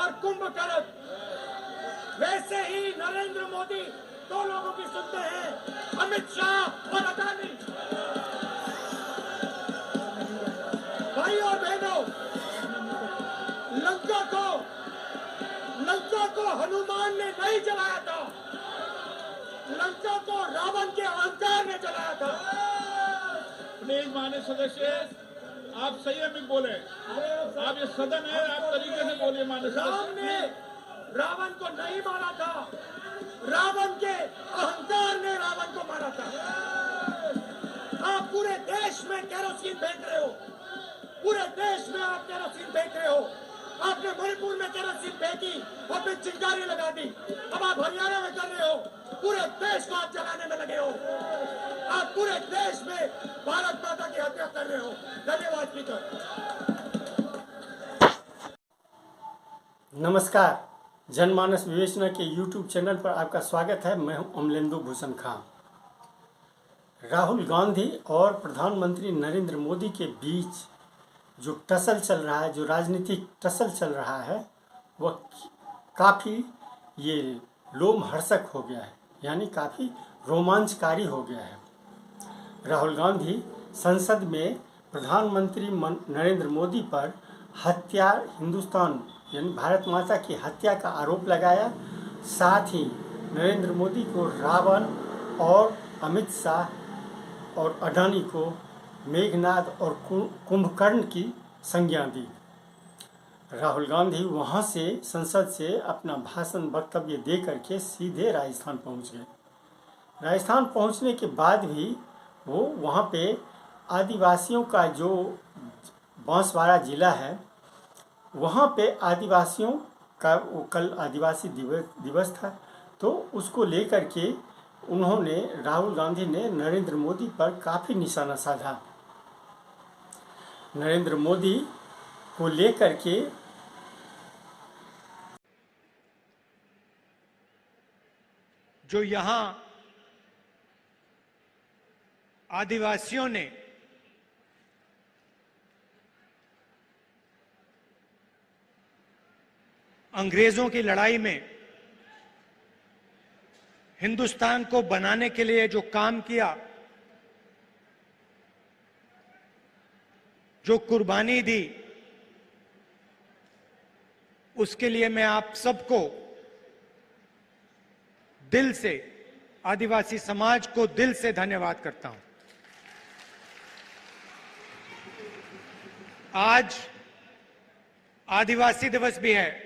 और कुंभकर्ण। वैसे ही नरेंद्र मोदी दो लोगों की सुनते हैं, अमित शाह और अडानी। भाई और बहनों, लंका को हनुमान ने नहीं जलाया था, लंका को रावण के अहंकार ने जलाया था। प्लीज माननीय सदस्य, आप संयमित बोले। आप ये सदन है, आप तरीके से बोलिए। माननीय राम ने रावण को नहीं मारा था, रावण के अहंकार ने रावण को मारा था। आप पूरे देश में केरोसिन फेंक रहे हो, पूरे देश में आप केरोसिन फेंक रहे हो। आपने मणिपुर में केरोसिन फेंकी और फिर चिंगारी लगा दी। अब आप हरियाणा में कर रहे हो, पूरे देश को आप जलाने में लगे हो। आप पूरे देश में भारत माता की हत्या कर रहे हो। धन्यवाद स्पीकर। नमस्कार, जनमानस विवेचना के YouTube चैनल पर आपका स्वागत है। मैं हूं अमलेंदु भूषण खां। राहुल गांधी और प्रधानमंत्री नरेंद्र मोदी के बीच जो टसल चल रहा है, जो राजनीतिक टसल चल रहा है, वह काफ़ी ये लोमहर्षक हो गया है, यानी काफ़ी रोमांचकारी हो गया है। राहुल गांधी संसद में प्रधानमंत्री नरेंद्र मोदी पर हत्या, हिंदुस्तान यानी भारत माता की हत्या का आरोप लगाया। साथ ही नरेंद्र मोदी को रावण और अमित शाह और अडानी को मेघनाद और कुंभकर्ण की संज्ञा दी। राहुल गांधी वहां से संसद से अपना भाषण वक्तव्य दे करके सीधे राजस्थान पहुंच गए। राजस्थान पहुंचने के बाद भी वो वहां पे आदिवासियों का जो बांसवाड़ा जिला है, वहाँ पे आदिवासियों का वो कल आदिवासी दिवस था, तो उसको लेकर के उन्होंने, राहुल गांधी ने नरेंद्र मोदी पर काफ़ी निशाना साधा। नरेंद्र मोदी को लेकर के जो यहाँ आदिवासियों ने अंग्रेजों की लड़ाई में हिंदुस्तान को बनाने के लिए जो काम किया, जो कुर्बानी दी, उसके लिए मैं आप सबको दिल से, आदिवासी समाज को दिल से धन्यवाद करता हूं। आज आदिवासी दिवस भी है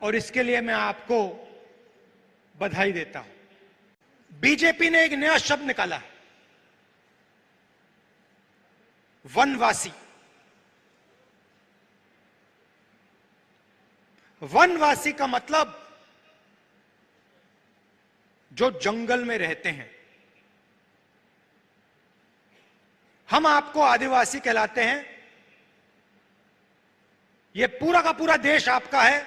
और इसके लिए मैं आपको बधाई देता हूं। बीजेपी ने एक नया शब्द निकाला है, वनवासी। वनवासी का मतलब जो जंगल में रहते हैं। हम आपको आदिवासी कहलाते हैं। यह पूरा का पूरा देश आपका है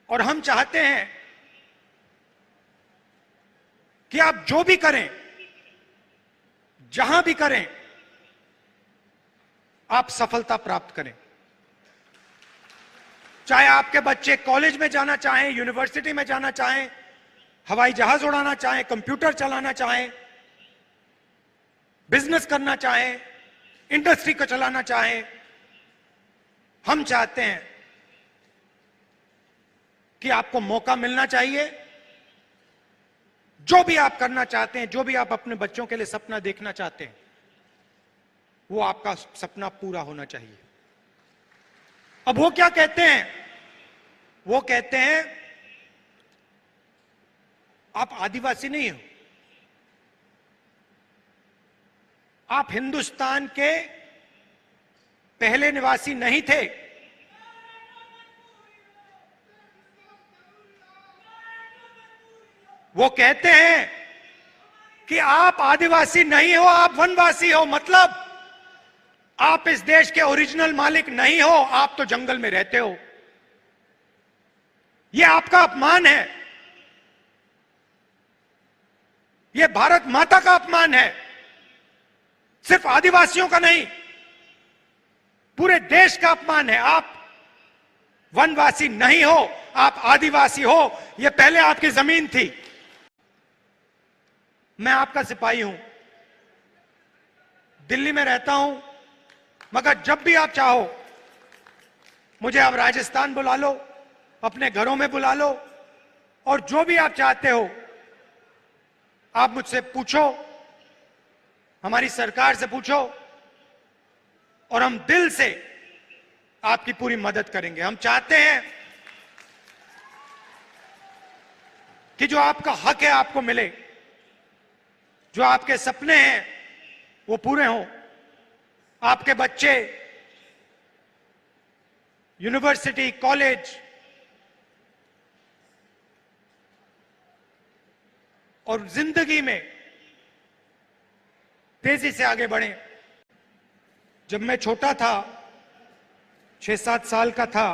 और हम चाहते हैं कि आप जो भी करें, जहां भी करें, आप सफलता प्राप्त करें। चाहे आपके बच्चे कॉलेज में जाना चाहें, यूनिवर्सिटी में जाना चाहें, हवाई जहाज उड़ाना चाहें, कंप्यूटर चलाना चाहें, बिजनेस करना चाहें, इंडस्ट्री को चलाना चाहें, हम चाहते हैं कि आपको मौका मिलना चाहिए। जो भी आप करना चाहते हैं, जो भी आप अपने बच्चों के लिए सपना देखना चाहते हैं, वो आपका सपना पूरा होना चाहिए। अब वो क्या कहते हैं? वो कहते हैं आप आदिवासी नहीं हो, आप हिंदुस्तान के पहले निवासी नहीं थे। वो कहते हैं कि आप आदिवासी नहीं हो, आप वनवासी हो। मतलब आप इस देश के ओरिजिनल मालिक नहीं हो, आप तो जंगल में रहते हो। यह आपका अपमान है, यह भारत माता का अपमान है, सिर्फ आदिवासियों का नहीं। पूरे देश का अपमान है। आप वनवासी नहीं हो, आप आदिवासी हो। यह पहले आपकी जमीन थी। मैं आपका सिपाही हूं, दिल्ली में रहता हूं, मगर जब भी आप चाहो मुझे आप राजस्थान बुला लो, अपने घरों में बुला लो, और जो भी आप चाहते हो आप मुझसे पूछो, हमारी सरकार से पूछो, और हम दिल से आपकी पूरी मदद करेंगे। हम चाहते हैं कि जो आपका हक है आपको मिले, जो आपके सपने हैं वो पूरे हों, आपके बच्चे यूनिवर्सिटी, कॉलेज और जिंदगी में तेजी से आगे बढ़ें। जब मैं छोटा था, 6-7 साल का था,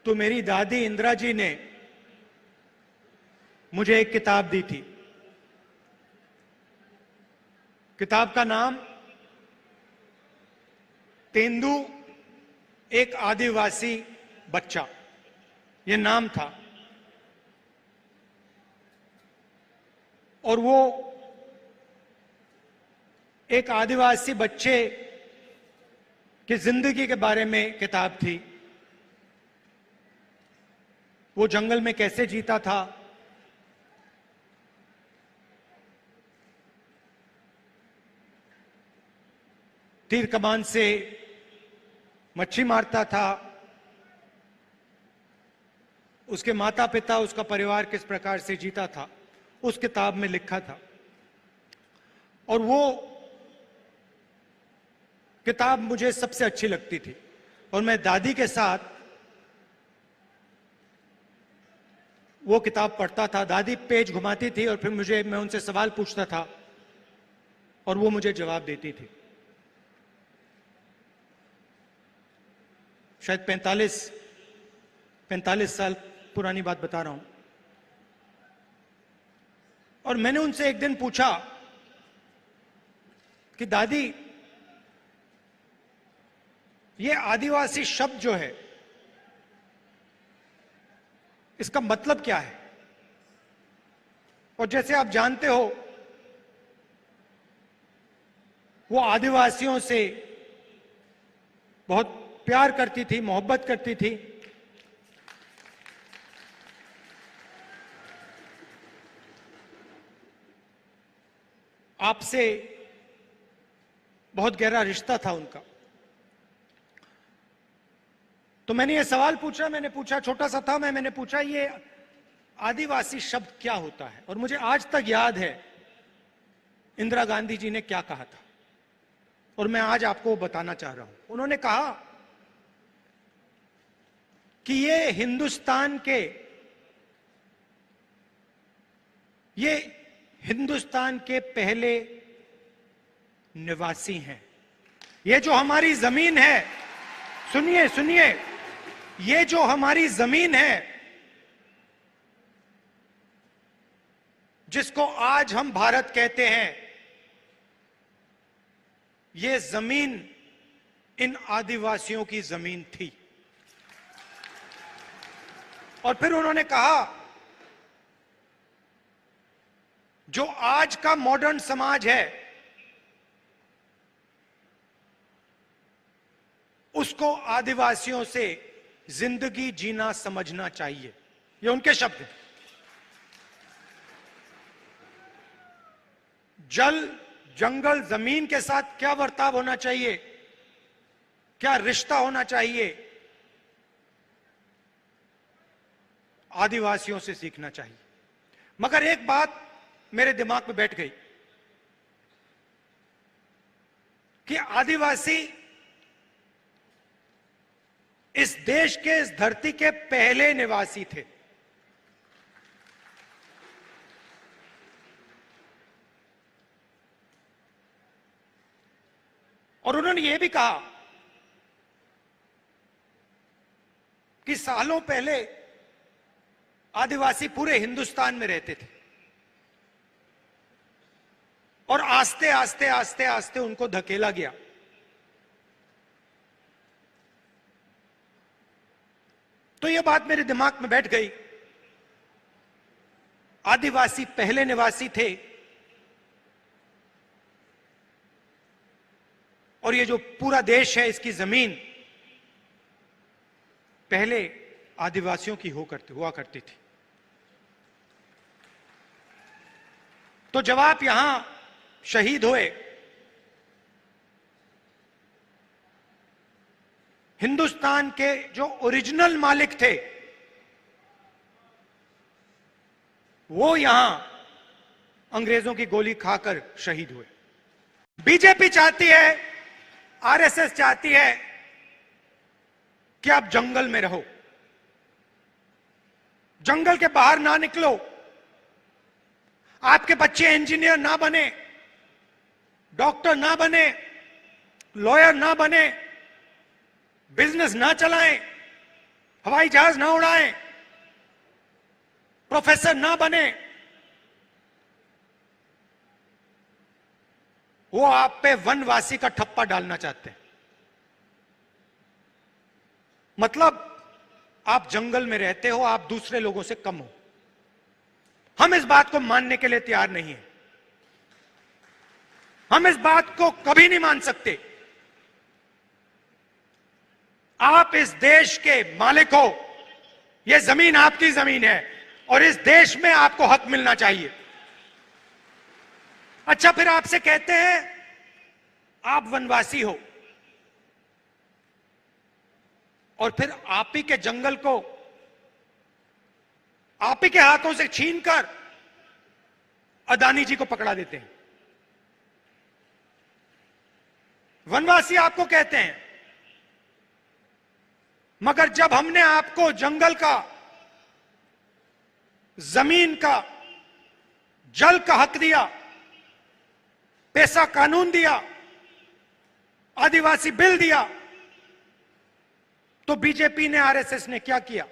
तो मेरी दादी इंदिरा जी ने मुझे एक किताब दी थी। किताब का नाम तेंदू एक आदिवासी बच्चा, यह नाम था। और वो एक आदिवासी बच्चे की जिंदगी के बारे में किताब थी। वो जंगल में कैसे जीता था, तीर कमान से मच्छी मारता था, उसके माता पिता, उसका परिवार किस प्रकार से जीता था, उस किताब में लिखा था। और वो किताब मुझे सबसे अच्छी लगती थी, और मैं दादी के साथ वो किताब पढ़ता था। दादी पेज घुमाती थी और फिर मैं उनसे सवाल पूछता था और वो मुझे जवाब देती थी। शायद 45 साल पुरानी बात बता रहा हूं। और मैंने उनसे एक दिन पूछा कि दादी, ये आदिवासी शब्द जो है इसका मतलब क्या है? और जैसे आप जानते हो, वो आदिवासियों से बहुत प्यार करती थी, मोहब्बत करती थी। आपसे बहुत गहरा रिश्ता था उनका। तो मैंने ये सवाल पूछा, छोटा सा था, मैंने पूछा ये आदिवासी शब्द क्या होता है? और मुझे आज तक याद है इंदिरा गांधी जी ने क्या कहा था, और मैं आज आपको बताना चाह रहा हूं। उन्होंने कहा कि ये हिंदुस्तान के पहले निवासी हैं। ये जो हमारी जमीन है, सुनिए, ये जो हमारी जमीन है, जिसको आज हम भारत कहते हैं, ये जमीन इन आदिवासियों की जमीन थी। और फिर उन्होंने कहा, जो आज का मॉडर्न समाज है उसको आदिवासियों से जिंदगी जीना समझना चाहिए। ये उनके शब्द हैं। जल, जंगल, जमीन के साथ क्या बर्ताव होना चाहिए, क्या रिश्ता होना चाहिए, आदिवासियों से सीखना चाहिए। मगर एक बात मेरे दिमाग में बैठ गई कि आदिवासी इस देश के, इस धरती के पहले निवासी थे। और उन्होंने यह भी कहा कि सालों पहले आदिवासी पूरे हिंदुस्तान में रहते थे। और आस्ते आस्ते आस्ते आस्ते उनको धकेला गया। तो यह बात मेरे दिमाग में बैठ गई। आदिवासी पहले निवासी थे और ये जो पूरा देश है, इसकी जमीन पहले आदिवासियों की हुआ करती थी। तो जब आप यहां शहीद हुए, हिंदुस्तान के जो ओरिजिनल मालिक थे वो यहां अंग्रेजों की गोली खाकर शहीद हुए। बीजेपी चाहती है, आरएसएस चाहती है कि आप जंगल में रहो, जंगल के बाहर ना निकलो, आपके बच्चे इंजीनियर ना बने, डॉक्टर ना बने, लॉयर ना बने, बिजनेस ना चलाएं, हवाई जहाज ना उड़ाएं, प्रोफेसर ना बने। वो आप पे वनवासी का ठप्पा डालना चाहते हैं। मतलब आप जंगल में रहते हो, आप दूसरे लोगों से कम हो। हम इस बात को मानने के लिए तैयार नहीं है। हम इस बात को कभी नहीं मान सकते। आप इस देश के मालिक हो, यह जमीन आपकी जमीन है और इस देश में आपको हक मिलना चाहिए। अच्छा, फिर आपसे कहते हैं आप वनवासी हो और फिर आप ही के जंगल को आप ही के हाथों से छीनकर अदानी जी को पकड़ा देते हैं। वनवासी आपको कहते हैं, मगर जब हमने आपको जंगल का, जमीन का, जल का हक दिया, पैसा कानून दिया, आदिवासी बिल दिया, तो बीजेपी ने, आरएसएस ने क्या किया?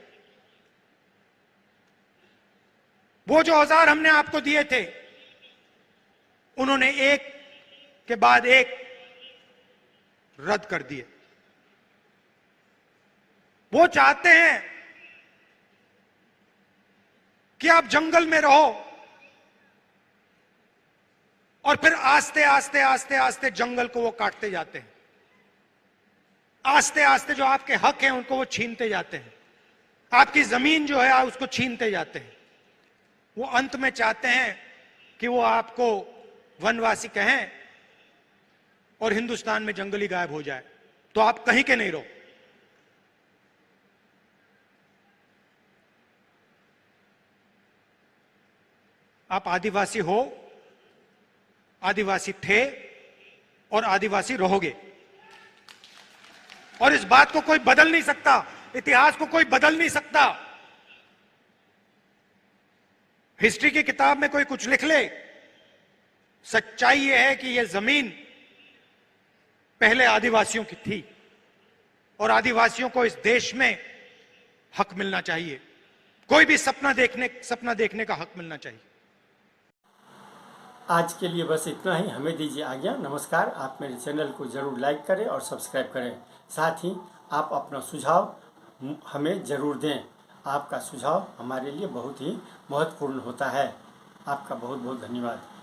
वो जो औजार हमने आपको दिए थे, उन्होंने एक के बाद एक रद्द कर दिए। वो चाहते हैं कि आप जंगल में रहो और फिर आस्ते आस्ते आस्ते आस्ते जंगल को वो काटते जाते हैं। आस्ते आस्ते जो आपके हक हैं उनको वो छीनते जाते हैं। आपकी जमीन जो है उसको छीनते जाते हैं। वो अंत में चाहते हैं कि वो आपको वनवासी कहें और हिंदुस्तान में जंगली गायब हो जाए, तो आप कहीं के नहीं रहो। आप आदिवासी हो, आदिवासी थे और आदिवासी रहोगे, और इस बात को कोई बदल नहीं सकता। इतिहास को कोई बदल नहीं सकता। हिस्ट्री की किताब में कोई कुछ लिख ले, सच्चाई यह है कि यह जमीन पहले आदिवासियों की थी और आदिवासियों को इस देश में हक मिलना चाहिए। कोई भी सपना देखने का हक मिलना चाहिए। आज के लिए बस इतना ही। हमें दीजिए आज्ञा। नमस्कार। आप मेरे चैनल को जरूर लाइक करें और सब्सक्राइब करें। साथ ही आप अपना सुझाव हमें जरूर दें। आपका सुझाव हमारे लिए बहुत ही महत्वपूर्ण होता है। आपका बहुत बहुत धन्यवाद।